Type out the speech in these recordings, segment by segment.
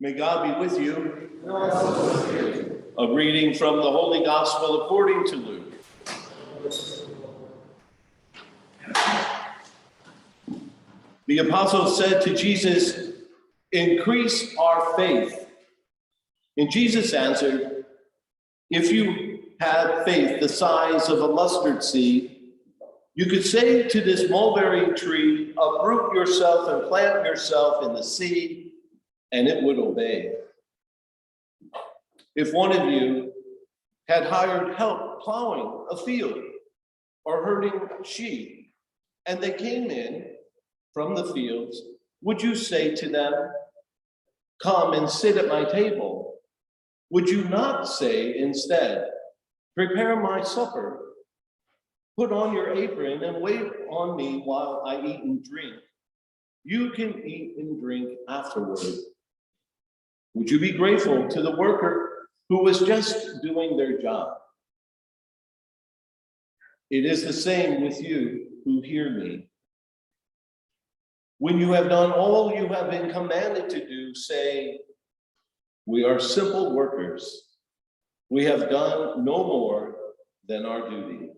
May God be with you. A reading from the Holy Gospel according to Luke. The apostles said to Jesus, "Increase our faith." And Jesus answered, "If you had faith the size of a mustard seed, you could say to this mulberry tree, 'Uproot yourself and plant yourself in the sea,' and it would obey. If one of you had hired help plowing a field or herding sheep, and they came in from the fields, would you say to them, 'Come and sit at my table'? Would you not say instead, 'Prepare my supper, put on your apron and wait on me while I eat and drink? You can eat and drink afterward'? Would you be grateful to the worker who was just doing their job? It is the same with you who hear me. When you have done all you have been commanded to do, say, 'We are simple workers. We have done no more than our duty.'"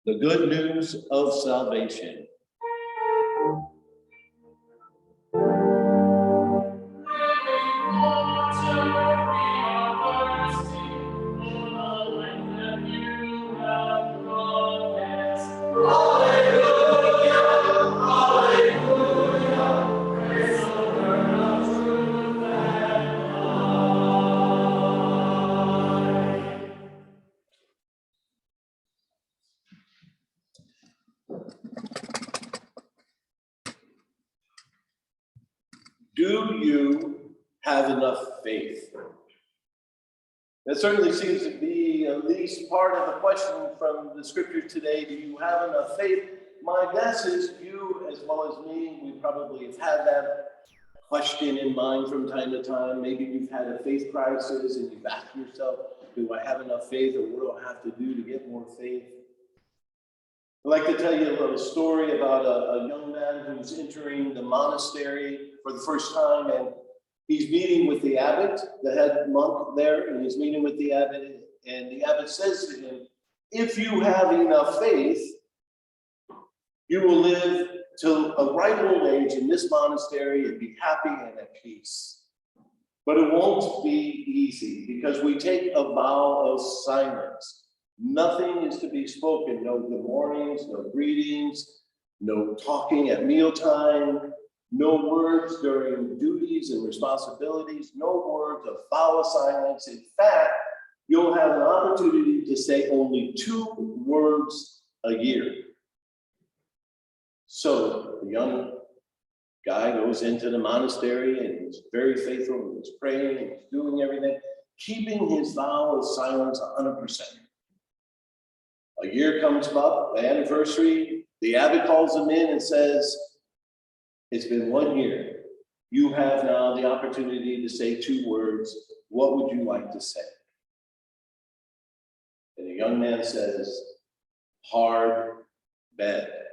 The good news of salvation. Do you have enough faith? That certainly seems to be at least part of the question from the scripture today. Do you have enough faith? My guess is you, as well as me, we probably have had that question in mind from time to time. Maybe you've had a faith crisis and you've asked yourself, do I have enough faith, or what do I have to do to get more faith? I'd like to tell you a little story about a young man who's entering the monastery for the first time, and he's meeting with the abbot, the head monk there, and he's meeting with the abbot, and the abbot says to him, "If you have enough faith, you will live till a ripe old age in this monastery and be happy and at peace. But it won't be easy, because we take a vow of silence. Nothing is to be spoken, no good mornings, no greetings, no talking at mealtime, no words during duties and responsibilities, no words of vow of silence. In fact, you'll have an opportunity to say only 2 words a year." So the young guy goes into the monastery and he's very faithful, and he's praying and he's doing everything, keeping his vow of silence 100%. A year comes up, the anniversary, the abbot calls him in and says, "It's been 1 year. You have now the opportunity to say 2 words. What would you like to say?" And the young man says, "Hard bed."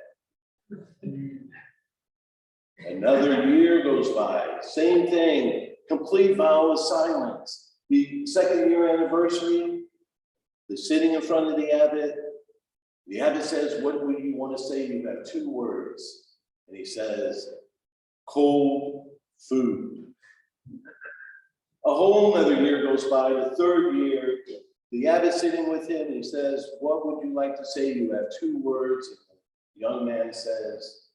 Another year goes by, same thing, complete vow of silence. The 2nd year anniversary, they're sitting in front of the abbot. The abbot says, "What would you want to say?" You have 2 words. And he says, "Cold food." A whole another year goes by, the 3rd year, the abbot's sitting with him, and he says, "What would you like to say?" You have 2 words. And the young man says,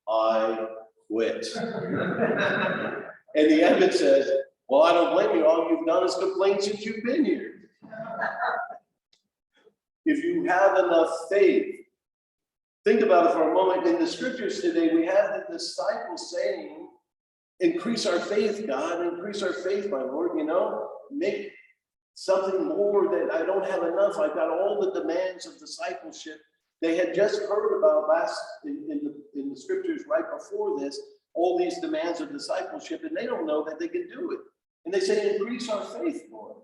I quit. And the abbot says, well, I don't blame you. All you've done is complain since you've been here. If you have enough faith, think about it for a moment. In the scriptures today, we have the disciples saying, increase our faith, God, increase our faith, my Lord, make something more that I don't have enough. I've got all the demands of discipleship. They had just heard about in the scriptures right before this, all these demands of discipleship, and they don't know that they can do it. And they say, increase our faith, Lord.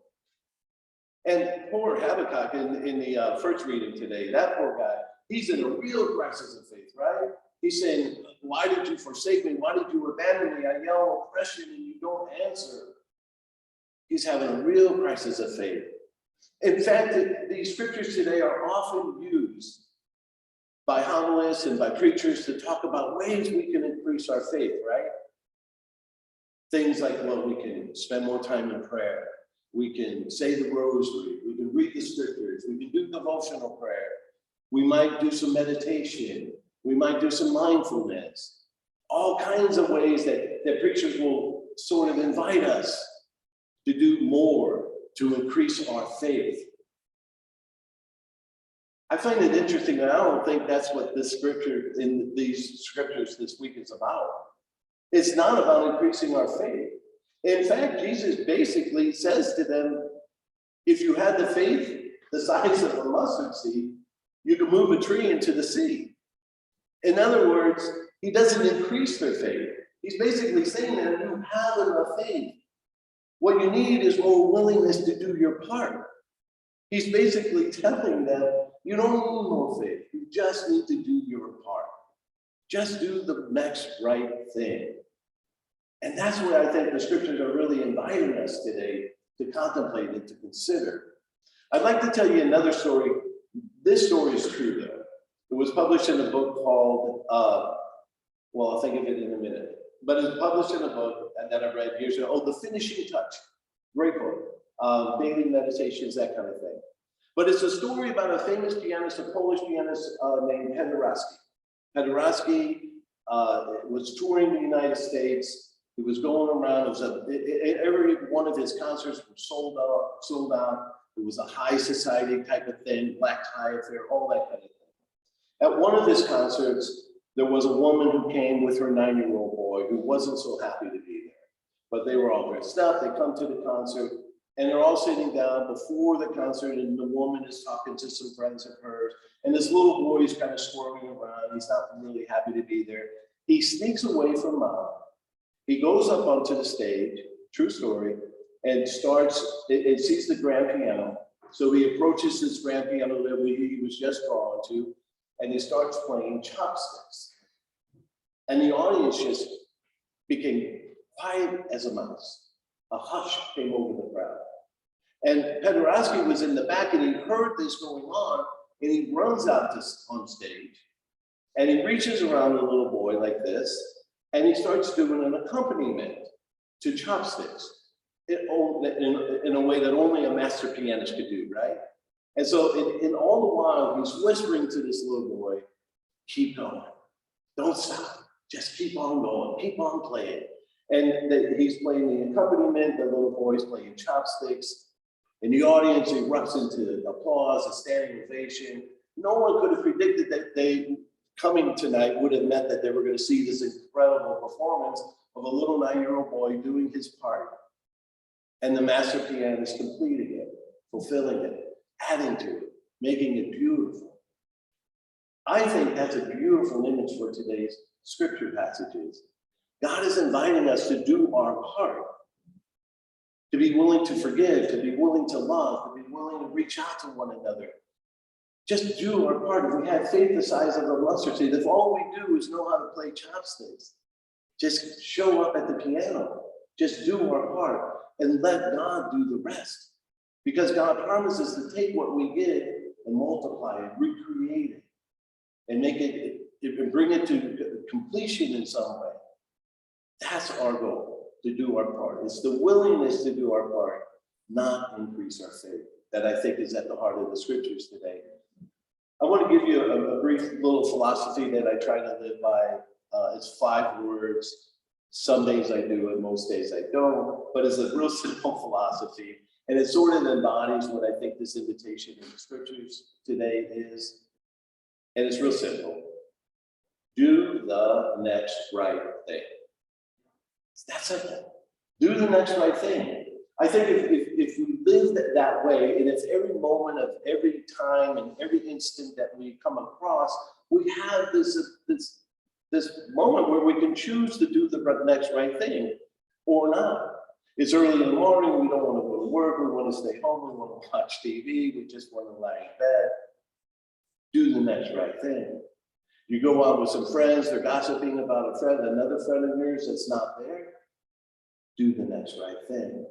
And poor Habakkuk in the first reading today, that poor guy, he's in a real crisis of faith, right? He's saying, why did you forsake me? Why did you abandon me? I yell oppression and you don't answer. He's having a real crisis of faith. In fact, these scriptures today are often used by homilists and by preachers to talk about ways we can increase our faith, right? Things like, well, we can spend more time in prayer. We can say the rosary. We can read the scriptures. We can do devotional prayer. We might do some meditation. We might do some mindfulness. All kinds of ways that preachers will sort of invite us to do more to increase our faith. I find it interesting that I don't think that's what this scripture in these scriptures this week is about. It's not about increasing our faith. In fact, Jesus basically says to them, if you had the faith the size of a mustard seed, you could move a tree into the sea. In other words, he doesn't increase their faith. He's basically saying that if you have enough faith, what you need is more willingness to do your part. He's basically telling them, you don't need more faith. You just need to do your part. Just do the next right thing. And that's what I think the scriptures are really inviting us today to contemplate and to consider. I'd like to tell you another story. This story is true, though. It was published in a book called, well, I'll think of it in a minute. But it's published in a book that I read years ago. Oh, The Finishing Touch. Great book. Daily meditations, that kind of thing. But it's a story about a famous pianist, a Polish pianist named Penderecki. Penderecki was touring the United States. He was going around. Every one of his concerts were sold out. It was a high society type of thing, black tie affair, all that kind of thing. At one of his concerts, there was a woman who came with her 9-year-old boy who wasn't so happy to be there. But they were all dressed up. They come to the concert, and they're all sitting down before the concert, and the woman is talking to some friends of hers, and this little boy is kind of squirming around. He's not really happy to be there. He sneaks away from mom. He goes up onto the stage, true story, and sees the grand piano. So he approaches this grand piano that he was just drawn to, and he starts playing chopsticks. And the audience just became quiet as a mouse. A hush came over the crowd. And Penderecki was in the back, and he heard this going on, and he runs out on stage, and he reaches around the little boy like this, and he starts doing an accompaniment to chopsticks in a way that only a master pianist could do, right? And so in all the while, he's whispering to this little boy, keep going, don't stop, just keep on going, keep on playing. And he's playing the accompaniment, the little boy's playing chopsticks, and the audience erupts into applause, a standing ovation. No one could have predicted that they coming tonight would have meant that they were going to see this incredible performance of a little 9-year-old boy doing his part, and the master pianist completing it, fulfilling it, adding to it, making it beautiful. I think that's a beautiful image for today's scripture passages. God is inviting us to do our part, to be willing to forgive, to be willing to love, to be willing to reach out to one another. Just do our part. If we had faith the size of a mustard seed, if all we do is know how to play chopsticks, just show up at the piano, just do our part, and let God do the rest. Because God promises to take what we give and multiply it, recreate it, and make it and bring it to completion in some way. That's our goal, to do our part. It's the willingness to do our part, not increase our faith, that I think is at the heart of the scriptures today. I want to give you a brief little philosophy that I try to live by It's 5 words. Some days I do it, most days I don't, but it's a real simple philosophy. And it sort of embodies what I think this invitation in the scriptures today is. And it's real simple. Do the next right thing. That's simple. Do the next right thing. I think if we live that way, and if every moment of every time and every instant that we come across, we have this moment where we can choose to do the next right thing or not. It's early in the morning, we don't want to go to work, we want to stay home, we want to watch TV, we just want to lie in bed. Do the next right thing. You go out with some friends, they're gossiping about a friend, another friend of yours that's not there. Do the next right thing.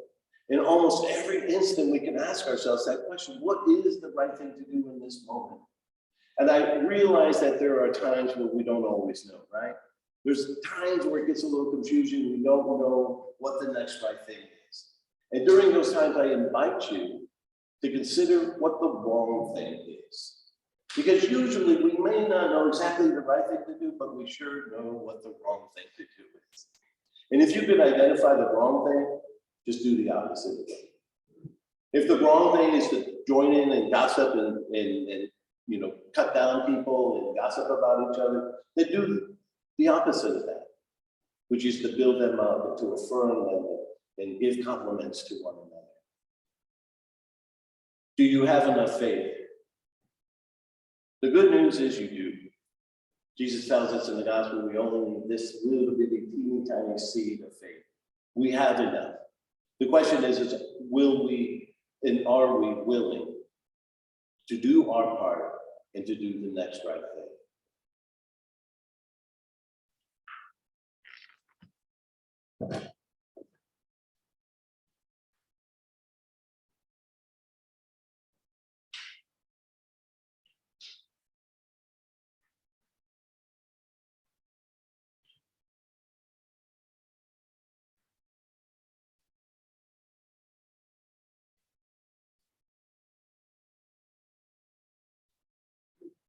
In almost every instant, we can ask ourselves that question, what is the right thing to do in this moment? And I realize that there are times where we don't always know, right? There's times where it gets a little confusing, we don't know what the next right thing is. And during those times, I invite you to consider what the wrong thing is. Because usually we may not know exactly the right thing to do, but we sure know what the wrong thing to do is. And if you can identify the wrong thing, just do the opposite. If the wrong thing is to join in and gossip and you know, cut down people and gossip about each other, then do the opposite of that, which is to build them up and to affirm them and give compliments to one another. Do you have enough faith? The good news is you do. Jesus tells us in the gospel, we only need this little bitty, teeny tiny seed of faith. We have enough. The question is will we and are we willing to do our part and to do the next right thing?